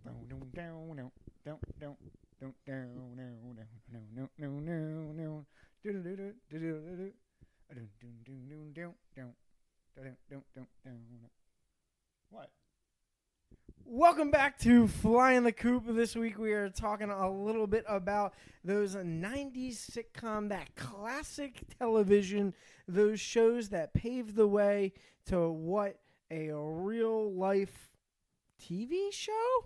What? Welcome back to Flying the Kupp. This week we are talking a little bit about those 90s sitcom, that classic television, those shows that paved the way to what a real-life TV show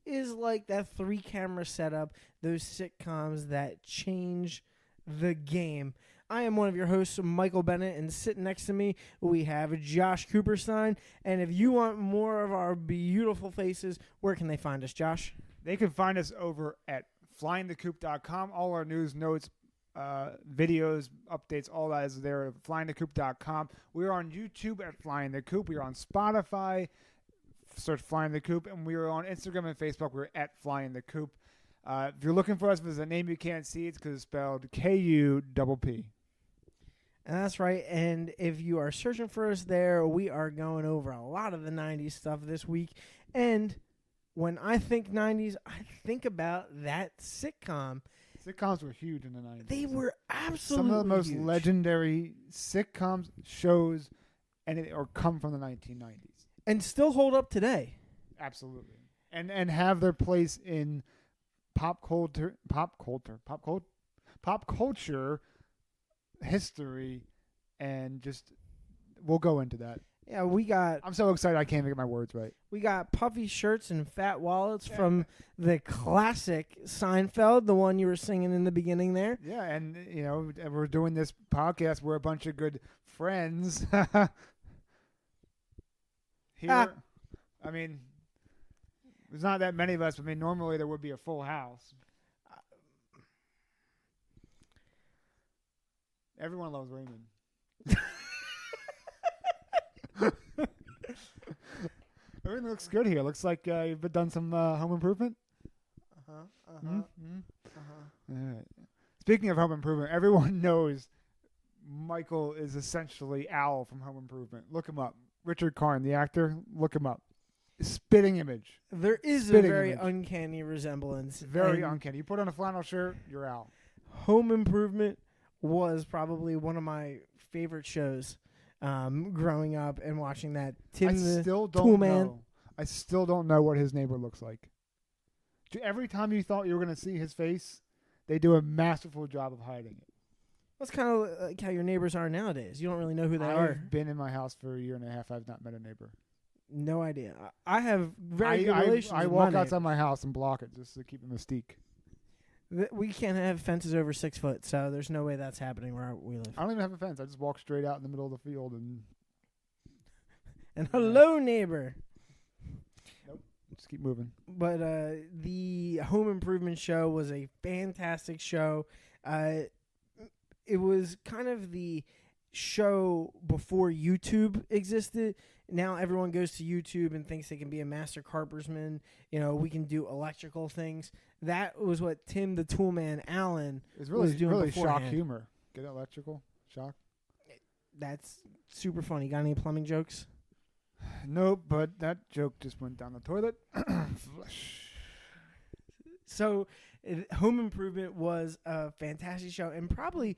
is like, that 3-camera setup, those sitcoms that change the game. I am one of your hosts, Michael Bennett, and sitting next to me, we have Josh Cooperstein. And if you want more of our beautiful faces, where can they find us, Josh? They can find us over at flyingthekupp.com. All our news, notes, videos, updates, all that is there at flyingthekupp.com. We are on YouTube at Flying the Kupp. We are on Spotify. Search Flying the Kupp. And we are on Instagram and Facebook. We're at Flying the Kupp. If you're looking for us, if there's a name you can't see, it's because it's spelled Kupp. And that's right. And if you are searching for us there, we are going over a lot of the 90s stuff this week. And when I think 90s, I think about that sitcom. Sitcoms were huge in the 90s. They were absolutely some of the most huge. legendary sitcoms, shows, or come from the 1990s. And still hold up today. Absolutely. And have their place in pop culture history, and just we'll go into that. Yeah, I'm so excited I can't even get my words right. We got puffy shirts and fat wallets from the classic Seinfeld, the one you were singing in the beginning there. Yeah, and we're doing this podcast. We're a bunch of good friends. Here, I mean, there's not that many of us. I mean, normally there would be a full house. Everyone loves Raymond. Everything looks good here. Looks like you've done some home improvement. All right. Speaking of home improvement, everyone knows Michael is essentially Al from Home Improvement. Look him up. Richard Karn, the actor. Look him up. Spitting image. There is a very uncanny resemblance. Very uncanny. You put on a flannel shirt, you're Al. Home Improvement was probably one of my favorite shows growing up and watching that. I still don't know what his neighbor looks like. Every time you thought you were going to see his face, they do a masterful job of hiding it. That's kind of like how your neighbors are nowadays. You don't really know who they are. I've been in my house for a year and a half. I've not met a neighbor. No idea. I have very good relations I with walk my outside my house and block it just to keep the mystique. We can't have fences over 6 foot, so there's no way that's happening where we live. I don't even have a fence. I just walk straight out in the middle of the field and hello, neighbor. Nope. Just keep moving. But the Home Improvement show was a fantastic show. It was kind of the show before YouTube existed. Now everyone goes to YouTube and thinks they can be a master carpentersman. We can do electrical things. That was what Tim the Toolman Allen was doing really beforehand. shock humor. Get electrical shock. That's super funny. Got any plumbing jokes? Nope, but that joke just went down the toilet. So, Home Improvement was a fantastic show and probably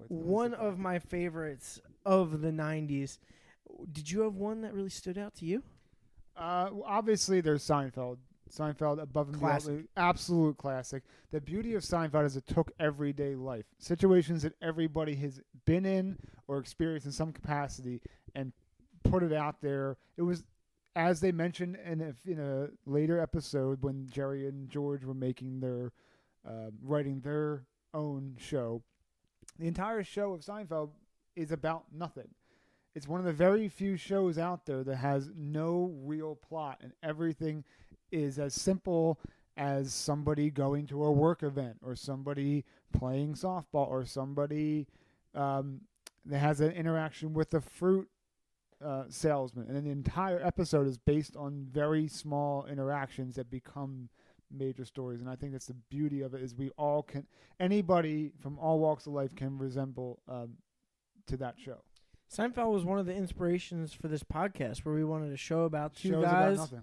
one of my favorites of the 90s. Did you have one that really stood out to you? Obviously, there's Seinfeld. Seinfeld, above and beyond, absolute classic. The beauty of Seinfeld is it took everyday life, situations that everybody has been in or experienced in some capacity, and put it out there. It was, as they mentioned in a later episode when Jerry and George were making their, writing their own show. The entire show of Seinfeld is about nothing. It's one of the very few shows out there that has no real plot, and everything is as simple as somebody going to a work event or somebody playing softball or somebody that has an interaction with a fruit salesman. And then the entire episode is based on very small interactions that become major stories. And I think that's the beauty of it, is we all can, anybody from all walks of life can resemble to that show. Seinfeld was one of the inspirations for this podcast, where we wanted a show about two Shows guys about nothing.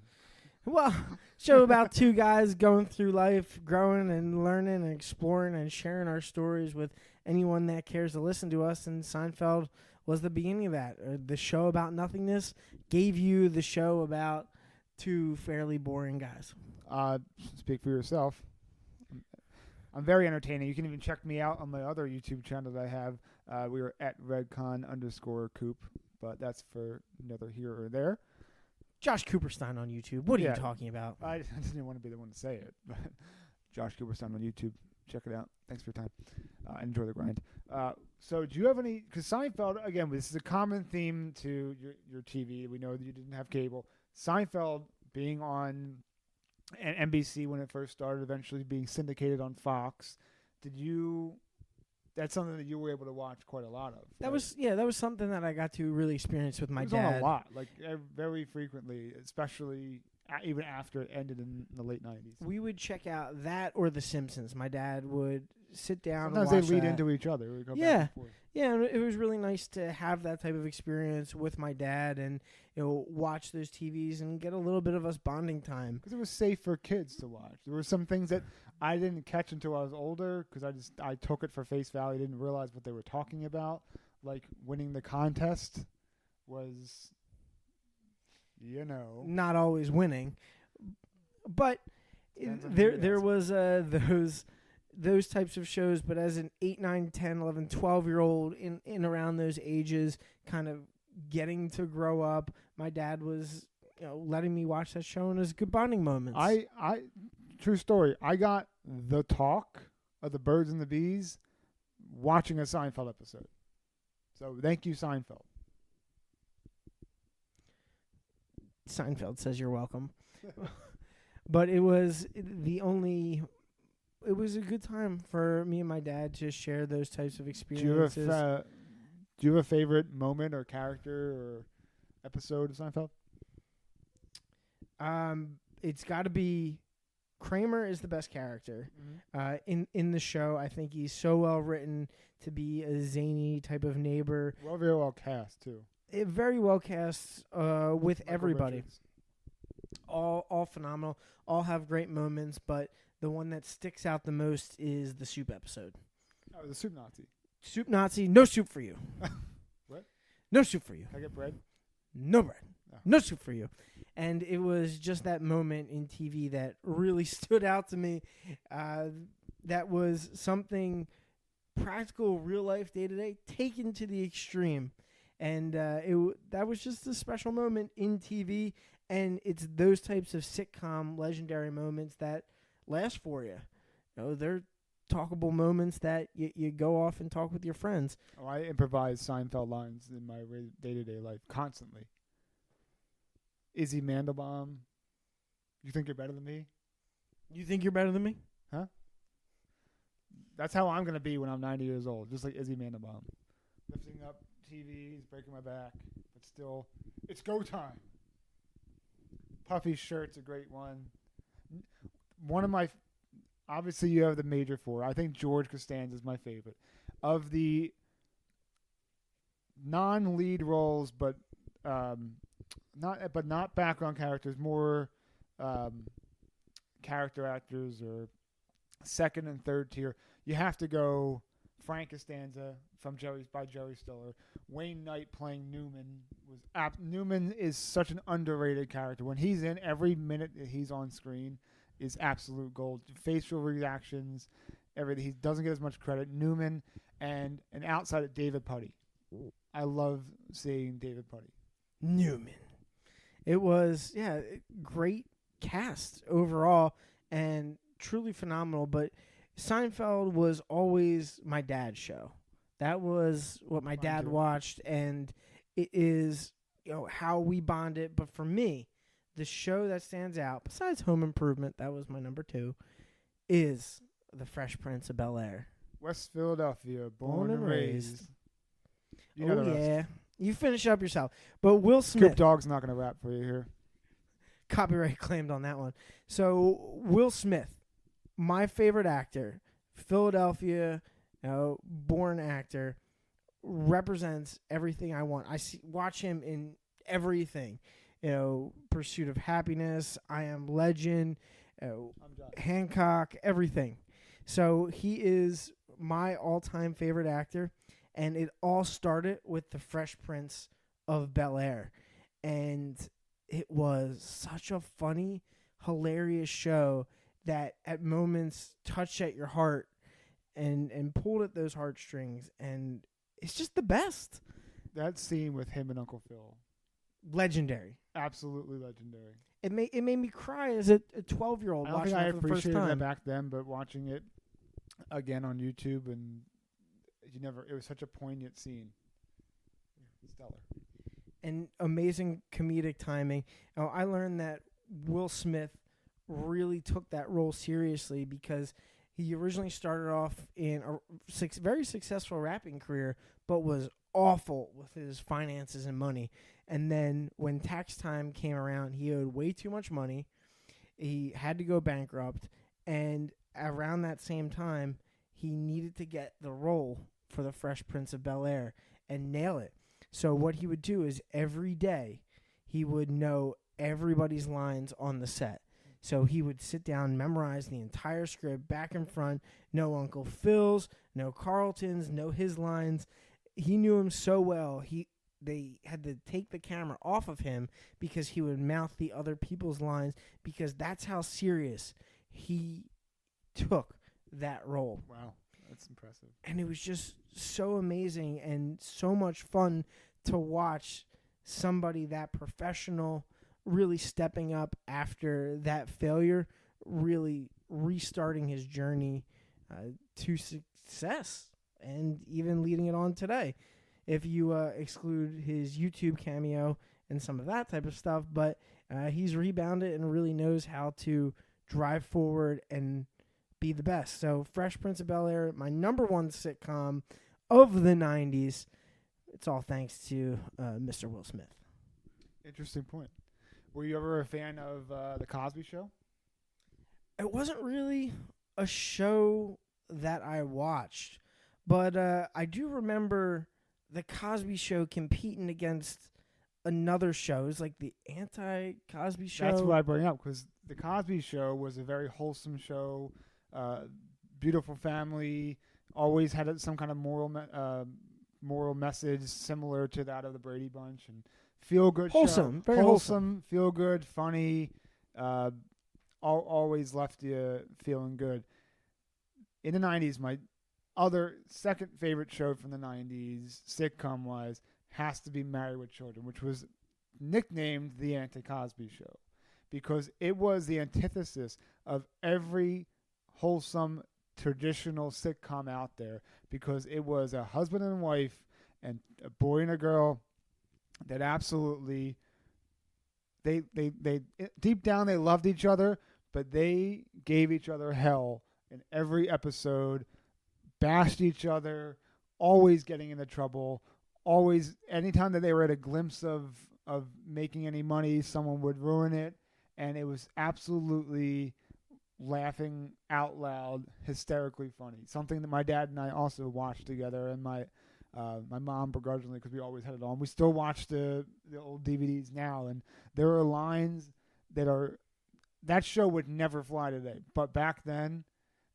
Well, show about two guys going through life, growing and learning and exploring and sharing our stories with anyone that cares to listen to us. And Seinfeld was the beginning of that. The show about nothingness gave you the show about two fairly boring guys. Speak for yourself. I'm very entertaining. You can even check me out on my other YouTube channel that I have. We are at redcon_coop, but that's for neither here or there. Josh Cooperstein on YouTube. What are you talking about? I didn't want to be the one to say it, but Josh Cooperstein on YouTube. Check it out. Thanks for your time. Enjoy the grind. So do you have any, because Seinfeld, again, this is a common theme to your TV. We know that you didn't have cable. Seinfeld being on NBC when it first started, eventually being syndicated on Fox. That's something that you were able to watch quite a lot of. That was something that I got to really experience with my dad. On a lot, like very frequently, especially even after it ended in the late 90s. We would check out that or The Simpsons. My dad would sit down Sometimes and watch they lead that. into each other. We go back and forth. Yeah, and it was really nice to have that type of experience with my dad and watch those TVs and get a little bit of us bonding time. Because it was safe for kids to watch. There were some things that I didn't catch until I was older because I took it for face value. I didn't realize what they were talking about. Like winning the contest was, not always winning, but there was those types of shows. But as an 8, 9, 10, 11, 12-year-old in around those ages, kind of getting to grow up, my dad was letting me watch that show, and it was good bonding moments. True story. I got the talk of the birds and the bees watching a Seinfeld episode. So thank you, Seinfeld. Seinfeld says you're welcome. But it was a good time for me and my dad to share those types of experiences. Do you have a favorite moment or character or episode of Seinfeld? It's got to be Kramer is the best character in the show. I think he's so well written to be a zany type of neighbor. Very well cast too. Very well cast with Michael everybody. Richards. All phenomenal. All have great moments, but the one that sticks out the most is the soup episode. Oh, the soup Nazi. Soup Nazi, no soup for you. What? No soup for you. Can I get bread? No bread. Oh. No soup for you. And it was just that moment in TV that really stood out to me. That was something practical, real life, day to day, taken to the extreme. And that was just a special moment in TV. And it's those types of sitcom legendary moments that last for you. They're talkable moments that you go off and talk with your friends. Oh, I improvise Seinfeld lines in my day-to-day life constantly. Izzy Mandelbaum, you think you're better than me? You think you're better than me? Huh? That's how I'm going to be when I'm 90 years old, just like Izzy Mandelbaum. Lifting up TVs, breaking my back, but still, it's go time. Puffy's shirt's a great one. One of my, obviously you have the major four. I think George Costanza is my favorite. Of the non-lead roles, but not background characters, more character actors or second and third tier. You have to go Frank Costanza by Jerry Stiller. Wayne Knight playing Newman Newman is such an underrated character. When he's in, every minute that he's on screen is absolute gold. Facial reactions, everything. He doesn't get as much credit. Newman and outside of David Puddy. I love seeing David Puddy. Newman. It was, great cast overall and truly phenomenal. But Seinfeld was always my dad's show. That was what my dad watched, and it is how we bonded. But for me, the show that stands out, besides Home Improvement, that was my number 2, is The Fresh Prince of Bel-Air. West Philadelphia, born and raised. You know the rest. You finish up yourself. But Will Smith. Scoop Dog's not going to rap for you here. Copyright claimed on that one. So Will Smith, my favorite actor, Philadelphia, born actor, represents everything I want. Watch him in everything. Pursuit of Happiness, I Am Legend, Hancock, everything. So he is my all-time favorite actor, and it all started with The Fresh Prince of Bel-Air. And it was such a funny, hilarious show that at moments touched at your heart and pulled at those heartstrings, and it's just the best. That scene with him and Uncle Phil, legendary. Absolutely legendary. It made me cry as a 12-year-old watching it for the first time. I appreciated it back then, but watching it again on YouTube, and it was such a poignant scene. Stellar. And amazing comedic timing. I learned that Will Smith really took that role seriously because he originally started off in a very successful rapping career, but was awful with his finances and money. And then when tax time came around, he owed way too much money. He had to go bankrupt. And around that same time, he needed to get the role for the Fresh Prince of Bel-Air and nail it. So what he would do is every day he would know everybody's lines on the set. So he would sit down, memorize the entire script back and front, no Uncle Phil's, no Carlton's, no his lines. He knew him so well. They had to take the camera off of him because he would mouth the other people's lines, because that's how serious he took that role. Wow, that's impressive. And it was just so amazing and so much fun to watch somebody that professional really stepping up after that failure, really restarting his journey to success and even leading it on today. If you exclude his YouTube cameo and some of that type of stuff, but he's rebounded and really knows how to drive forward and be the best. So Fresh Prince of Bel-Air, my number one sitcom of the 90s. It's all thanks to Mr. Will Smith. Interesting point. Were you ever a fan of The Cosby Show? It wasn't really a show that I watched, but I do remember The Cosby Show competing against another shows like the Anti-Cosby Show. That's what I bring up, because The Cosby Show was a very wholesome show, beautiful family, always had some kind of moral message similar to that of the Brady Bunch, and feel-good wholesome, show. Very wholesome, feel-good, funny, always left you feeling good. In the 90s, my other second favorite show from the 90s, sitcom-wise, has to be Married with Children, which was nicknamed the Anti-Cosby Show because it was the antithesis of every wholesome, traditional sitcom out there, because it was a husband and wife and a boy and a girl that absolutely they deep down they loved each other, but they gave each other hell in every episode, bashed each other, always getting into trouble, always anytime that they were at a glimpse of making any money, someone would ruin it, and it was absolutely laughing out loud, hysterically funny. Something that my dad and I also watched together, and my mom begrudgingly, because we always had it on. We still watch the old DVDs now, and there are lines that show would never fly today. But back then,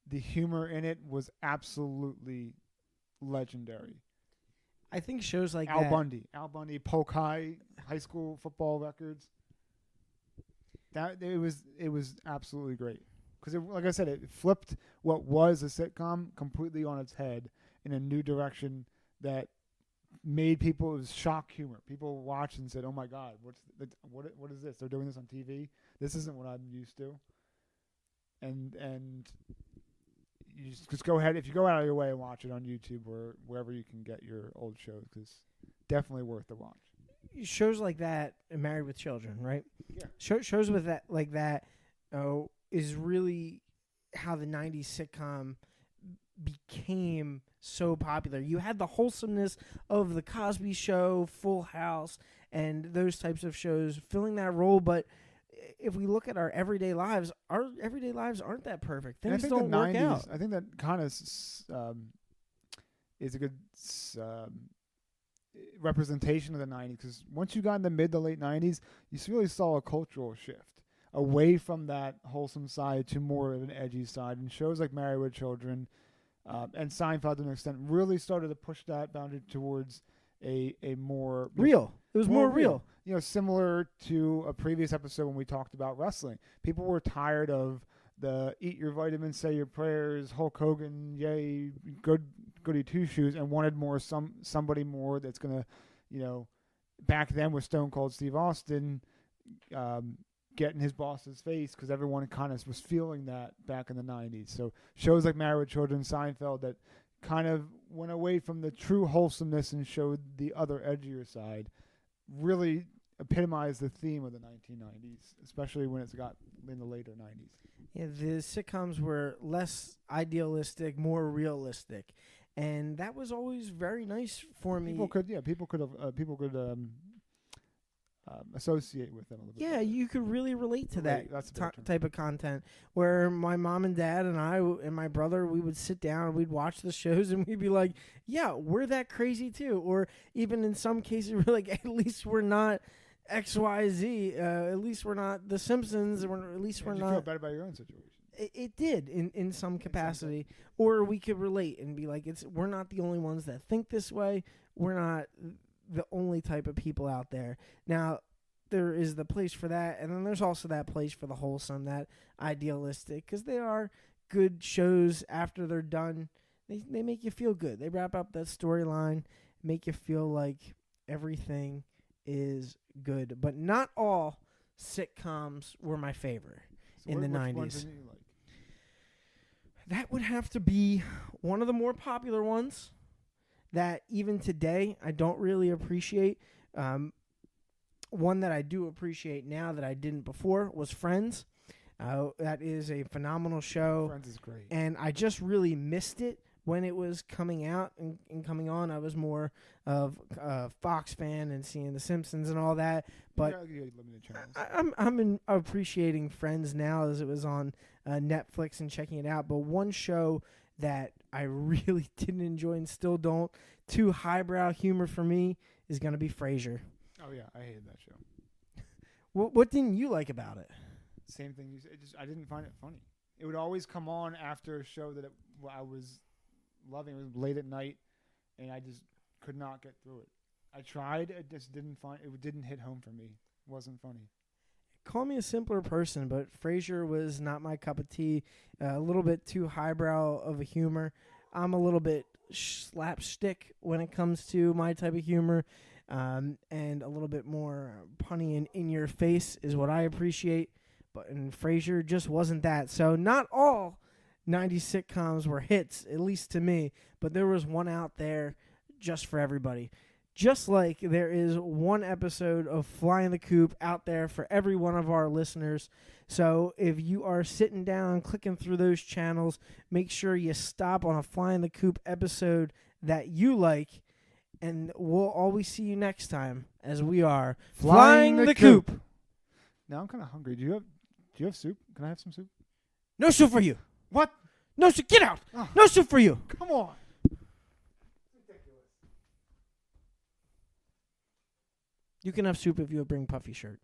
the humor in it was absolutely legendary. I think shows like Al Bundy, Polk High school football records. That it was absolutely great. Because, like I said, it flipped what was a sitcom completely on its head in a new direction that made people, it was shock humor. People watched and said, "Oh my God, what is this? They're doing this on TV. This isn't what I'm used to." And you just go ahead, if you go out of your way and watch it on YouTube or wherever you can get your old shows, because definitely worth the watch. Shows like that, Married with Children, right? Yeah. Shows with that like that. Is really how the 90s sitcom became so popular. You had the wholesomeness of The Cosby Show, Full House, and those types of shows filling that role, but if we look at our everyday lives aren't that perfect. Things don't work out. I think that kind of is a good representation of the 90s, because once you got in the mid to late 90s, you really saw a cultural shift away from that wholesome side to more of an edgy side. And shows like Married with Children and Seinfeld to an extent really started to push that boundary towards a more real. It was more real. You know, similar to a previous episode when we talked about wrestling. People were tired of the eat your vitamins, say your prayers, Hulk Hogan, yay, goody two shoes, and wanted more somebody more that's gonna, you know, back then with Stone Cold Steve Austin, get in his boss's face, because everyone kind of was feeling that back in the 90s. So shows like Married with Children, Seinfeld, that kind of went away from the true wholesomeness and showed the other edgier side, really epitomized the theme of the 1990s, especially when it's got in the later 90s. Yeah, the sitcoms were less idealistic, more realistic, and that was always very nice for me. People could associate with them a little bit. Yeah, you could really relate to that type of content. Where my mom and dad and I and my brother, we would sit down and we'd watch the shows and we'd be like, "Yeah, we're that crazy too." Or even in some cases, we're like, "At least we're not XYZ. At least we're not The Simpsons. Or at least we're not." You feel better about your own situation. It did in some capacity, or we could relate and be like, we're not the only ones that think this way. We're not the only type of people out there. Now, there is the place for that, and then there's also that place for the wholesome, that idealistic, because they are good shows after they're done. They make you feel good. They wrap up that storyline, make you feel like everything is good. But not all sitcoms were my favorite in the 90s. Ones didn't you like? That would have to be one of the more popular ones that even today I don't really appreciate. One that I do appreciate now that I didn't before was Friends. That is a phenomenal show. Friends is great. And I just really missed it when it was coming out and coming on. I was more of a Fox fan and seeing The Simpsons and all that. But I'm appreciating Friends now as it was on Netflix and checking it out. But one show that I really didn't enjoy and still don't, too highbrow humor for me, is going to be Frasier. Oh, yeah. I hated that show. What didn't you like about it? Same thing. I didn't find it funny. It would always come on after a show that I was loving. It was late at night, and I just could not get through it. I tried. It just didn't hit home for me. It wasn't funny. Call me a simpler person, but Frasier was not my cup of tea. A little bit too highbrow of a humor. I'm a little bit slapstick when it comes to my type of humor, and a little bit more punny and in your face is what I appreciate. But in Frasier just wasn't that. So not all 90s sitcoms were hits, at least to me, but there was one out there just for everybody. Just like there is one episode of Flying the Kupp out there for every one of our listeners. So if you are sitting down, clicking through those channels, make sure you stop on a Flying the Kupp episode that you like, and we'll always see you next time as we are Flying the Kupp. Now I'm kind of hungry. Do you have soup? Can I have some soup? No soup for you. What? No soup. Get out. Oh. No soup for you. Come on. You can have soup if you bring puffy shirt.